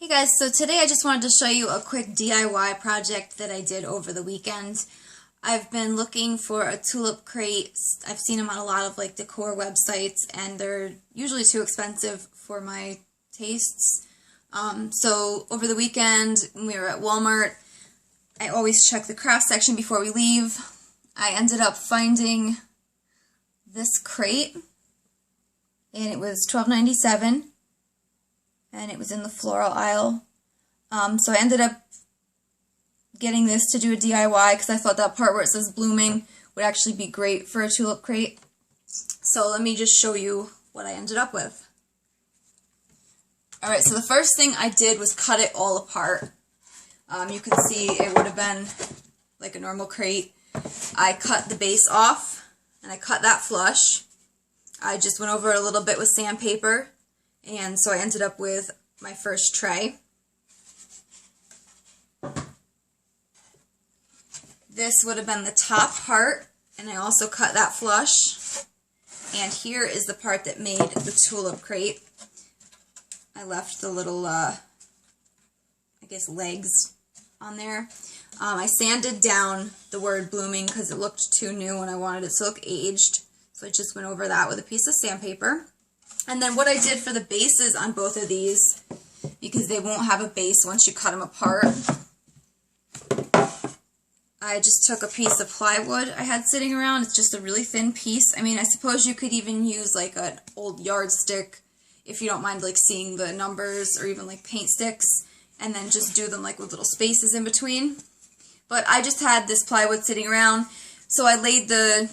Hey guys, so today I just wanted to show you a quick DIY project that I did over the weekend. I've been looking for a tulip crate. I've seen them on a lot of decor websites and they're usually too expensive for my tastes. So over the weekend when we were at Walmart, I always check the craft section before we leave. I ended up finding this crate and it was $12.97. And it was in the floral aisle. So I ended up getting this to do a DIY because I thought that part where it says blooming would actually be great for a tulip crate. So let me just show you what I ended up with. Alright, so the first thing I did was cut it all apart. You can see it would have been like a normal crate. I cut the base off and I cut that flush. I just went over it a little bit with sandpaper. And so I ended up with my first tray. This would have been the top part, and I also cut that flush. And here is the part that made the tulip crate. I left the little, I guess, legs on there. I sanded down the word blooming because it looked too new and I wanted it to look aged. So I just went over that with a piece of sandpaper. And then what I did for the bases on both of these, because they won't have a base once you cut them apart, I just took a piece of plywood I had sitting around. It's just a really thin piece. I mean, I suppose you could even use like an old yardstick if you don't mind seeing the numbers, or even paint sticks, and then just do them with little spaces in between. But I just had this plywood sitting around, so I laid the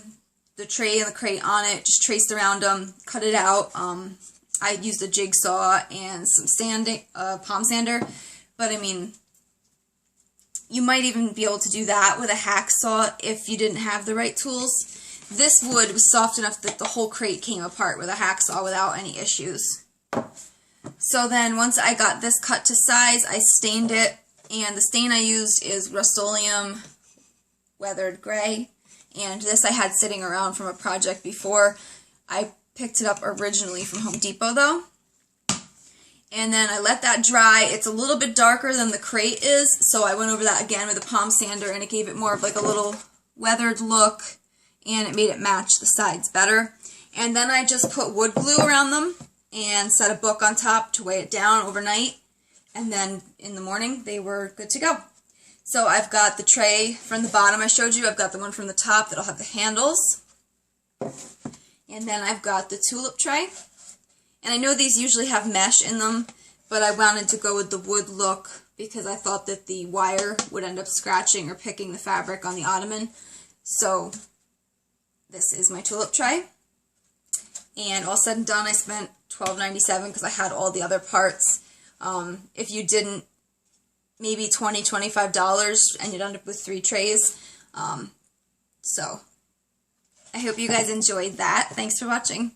tray and the crate on it, just traced around them, cut it out. I used a jigsaw and some sanding, palm sander, but I mean, you might even be able to do that with a hacksaw if you didn't have the right tools. This wood was soft enough that the whole crate came apart with a hacksaw without any issues. So then once I got this cut to size, I stained it, and the stain I used is Rust-Oleum Weathered Gray. And this I had sitting around from a project before. I picked it up originally from Home Depot though. And then I let that dry. It's a little bit darker than the crate is, so I went over that again with a palm sander, and it gave it more of a little weathered look, and it made it match the sides better. And then I just put wood glue around them and set a book on top to weigh it down overnight. And then in the morning they were good to go. So I've got the tray from the bottom I showed you. I've got the one from the top that'll have the handles. And then I've got the tulip tray. And I know these usually have mesh in them, but I wanted to go with the wood look because I thought that the wire would end up scratching or picking the fabric on the ottoman. So this is my tulip tray. And all said and done, I spent $12.97 because I had all the other parts. If you didn't, maybe $20, $25, and you'd end up with 3 trays. So I hope you guys enjoyed that. Thanks for watching.